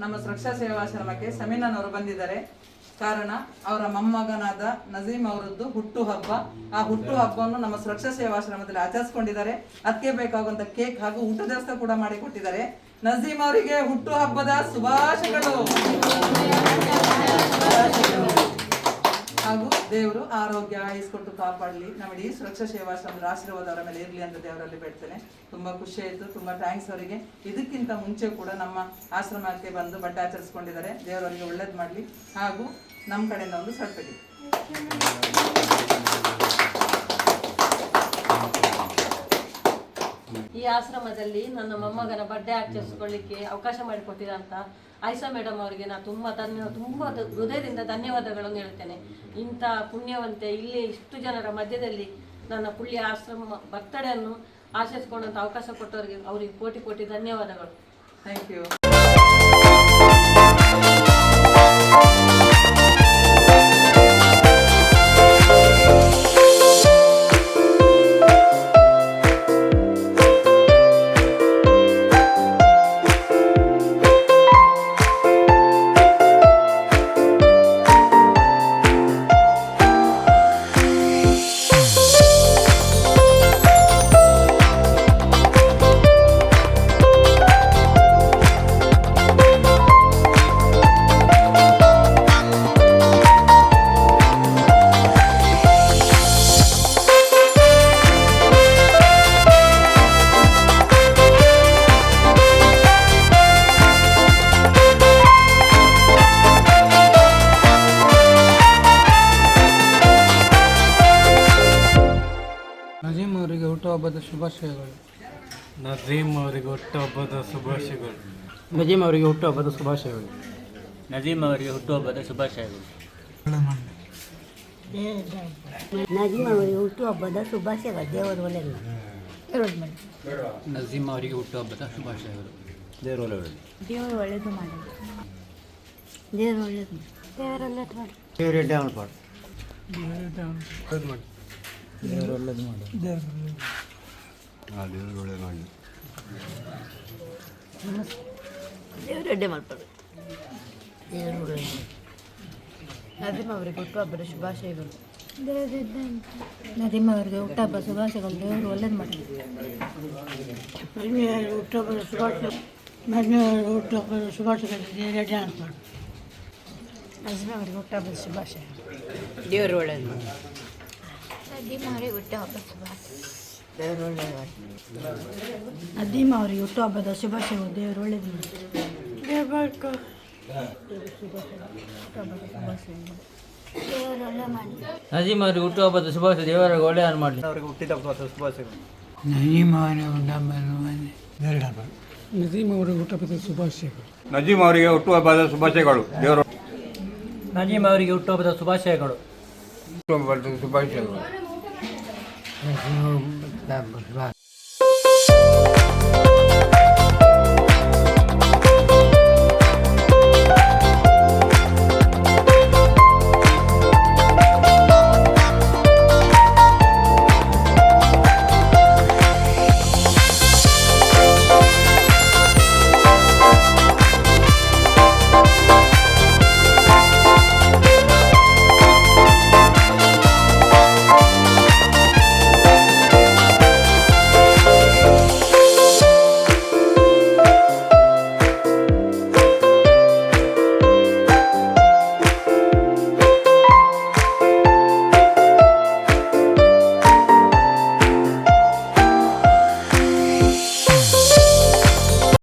ನಮ್ಮ ಸುರಕ್ಷಾ ಸೇವಾಶ್ರಮಕ್ಕೆ ಸಮೀನನವರು ಬಂದಿದ್ದಾರೆ. ಕಾರಣ ಅವರ ಮೊಮ್ಮಗನಾದ ನಜೀಮ್ ಅವರದ್ದು ಹುಟ್ಟು ಹಬ್ಬ. ಆ ಹುಟ್ಟು ಹಬ್ಬವನ್ನು ನಮ್ಮ ಸುರಕ್ಷಾ ಸೇವಾಶ್ರಮದಲ್ಲಿ ಆಚರಿಸಿಕೊಂಡಿದ್ದಾರೆ. ಅದಕ್ಕೆ ಬೇಕಾಗುವಂತ ಕೇಕ್ ಹಾಗೂ ಊಟದ ವ್ಯವಸ್ಥೆ ಕೂಡ ಮಾಡಿಕೊಟ್ಟಿದ್ದಾರೆ. ನಜೀಮ್ ಅವರಿಗೆ ಹುಟ್ಟು ಹಬ್ಬದ ಶುಭಾಶಯಗಳು ಹಾಗೂ ದೇವರು ಆರೋಗ್ಯ ಆಯಿಸ್ಕೊಟ್ಟು ಕಾಪಾಡಲಿ. ನಮ್ಮ ಇಡೀ ಸುರಕ್ಷಾ ಸೇವಾಶ್ರಮದ ಆಶೀರ್ವಾದ ಅವರ ಮೇಲೆ ಇರಲಿ ಅಂತ ದೇವರಲ್ಲಿ ಬೇಡ್ತೇನೆ. ತುಂಬಾ ಖುಷಿ ಆಯಿತು, ತುಂಬಾ ಥ್ಯಾಂಕ್ಸ್ ಅವರಿಗೆ. ಇದಕ್ಕಿಂತ ಮುಂಚೆ ಕೂಡ ನಮ್ಮ ಆಶ್ರಮಕ್ಕೆ ಬಂದು ಬಟ್ಟೆ ಆಚರಿಸ್ಕೊಂಡಿದ್ದಾರೆ. ದೇವರವರಿಗೆ ಒಳ್ಳೇದು ಮಾಡಲಿ. ಹಾಗೂ ನಮ್ಮ ಕಡೆಯಿಂದ ಒಂದು ಸರ್ಟಿಫಿಕೇಟ್. ಈ ಆಶ್ರಮದಲ್ಲಿ ನನ್ನ ಮೊಮ್ಮಗನ ಬರ್ಡೇ ಆಚರಿಸಿಕೊಳ್ಳಿಕ್ಕೆ ಅವಕಾಶ ಮಾಡಿಕೊಟ್ಟಿದಂತ ಆಯಿಷಾ ಮೇಡಮ್ ಅವರಿಗೆ ನಾನು ತುಂಬ ಹೃದಯದಿಂದ ಧನ್ಯವಾದಗಳನ್ನು ಹೇಳ್ತೇನೆ. ಇಂಥ ಪುಣ್ಯವಂತೆ ಇಲ್ಲಿ ಇಷ್ಟು ಜನರ ಮಧ್ಯದಲ್ಲಿ ನನ್ನ ಪುಳ್ಯ ಆಶ್ರಮ ಬರ್ತಡೆಯನ್ನು ಆಚರಿಸಿಕೊಂಡಂತ ಅವಕಾಶ ಕೊಟ್ಟವರಿಗೆ ಅವರಿಗೆ ಕೋಟಿ ಕೋಟಿ ಧನ್ಯವಾದಗಳು. Thank you. ನಜೀಮ್ ಅವರಿಗೆ ಹುಟ್ಟುಹಬ್ಬದ ಶುಭಾಶಯಗಳು. ನಜೀಮ್ ಅವರಿಗೆ ಹುಟ್ಟುಹಬ್ಬದ ಶುಭಾಶಯಗಳು. ನಜೀಮ್ ಅವರಿಗೆ ಹುಟ್ಟುಹಬ್ಬದ ಶುಭಾಶಯಗಳು. ನಜೀಮ್ ಅವರಿಗೆ ಹುಟ್ಟುಹಬ್ಬದ ಶುಭಾಶಯಗಳು. ನಜೀಮ್ ಅವರಿಗೆ ಹುಟ್ಟುಹಬ್ಬದ ಶುಭಾಶಯಗಳು. ದೇವರು ಒಳ್ಳೆಯದು ಮಾಡಿ. ನಜೀಮ್ ಅವರಿಗೆ ಹುಟ್ಟುಹಬ್ಬದ ಶುಭಾಶಯಗಳು. ದೇವರು ಒಳ್ಳೆಯದು. ದೇವರು ಒಳ್ಳೆಯದು ಮಾಡಿ. ದೇವರು ಒಳ್ಳೆಯದು ಮಾಡಿ. ದೇವರು ಒಳ್ಳೆಯದು ಮಾಡಿ. ದೇವರೇ ಡೌನ್ ಮಾಡಿ. ದೇವರು ಒಳ್ಳೆಯದು ಮಾಡಿ. ದೇವರು ಒಳ್ಳೆಯದು ಮಾಡಿ. ದೇವರು ಎಡ್ಡೆ ಮಾಡ್ತಾರೆ. ದೇವರು ಒಳ್ಳೆಯದು. ನದೀಮ್ ಅವರಿಗೆ ಹುಟ್ಟುಹಬ್ಬದ ಶುಭಾಶಯಗಳು. ನದೀಮ್ ಅವರಿಗೆ ಹುಟ್ಟುಹಬ್ಬ ಶುಭಾಶಯಗಳು. ದೇವರು ಒಳ್ಳೇದು ಮಾಡಿ. ಹುಟ್ಟುಹಬ್ಬದ ಶುಭಾಶಯ. ಹುಟ್ಟುಹಬ್ಬದ ಶುಭಾಶಯಗಳು. ದೇವರೇ ಡ್ಯಾನ್ಸ್ ಮಾಡಿ. ನಜೀಮ್ ಅವರಿಗೆ ಹುಟ್ಟುಹಬ್ಬದ ಶುಭಾಶಯ. ದೇವರು ಒಳ್ಳೇದು ಮಾಡಿ. ನದೀಮ್ ಅವರಿಗೆ ಹುಟ್ಟುಹಬ್ಬದ ಶುಭಾಶಯ. ದೇವರು ಒಳ್ಳೇದು ಮಾಡಿ. ನದೀಮ್ ಅವರಿಗೆ ಹುಟ್ಟುಹಬ್ಬದ ಶುಭಾಶಯಗಳು. ದೇವರು ಒಳ್ಳೇದು ಮಾಡಿ. ನಜೀಮ್ ಅವರಿಗೆ ಹುಟ್ಟುಹಬ್ಬದ ಶುಭಾಶಯ. ದೇವರ ಒಳ್ಳೆಯದು ಮಾಡಲಿ. ಅವರಿಗೆ ಹುಟ್ಟಿದ ಶುಭಾಶಯಗಳು. ನಜೀಮ್ ಅವರಿಗೆ ಹುಟ್ಟುಹಬ್ಬದ ಶುಭಾಶಯಗಳು. ನಜೀಮ್ ಅವರಿಗೆ ಹುಟ್ಟುಹಬ್ಬದ ಶುಭಾಶಯಗಳು. ದೇವರು ನಜೀಮ್ ಅವರಿಗೆ ಹುಟ್ಟುಹಬ್ಬದ ಶುಭಾಶಯಗಳು. ಹುಟ್ಟುಹಬ್ಬದ ಶುಭಾಶಯಗಳು.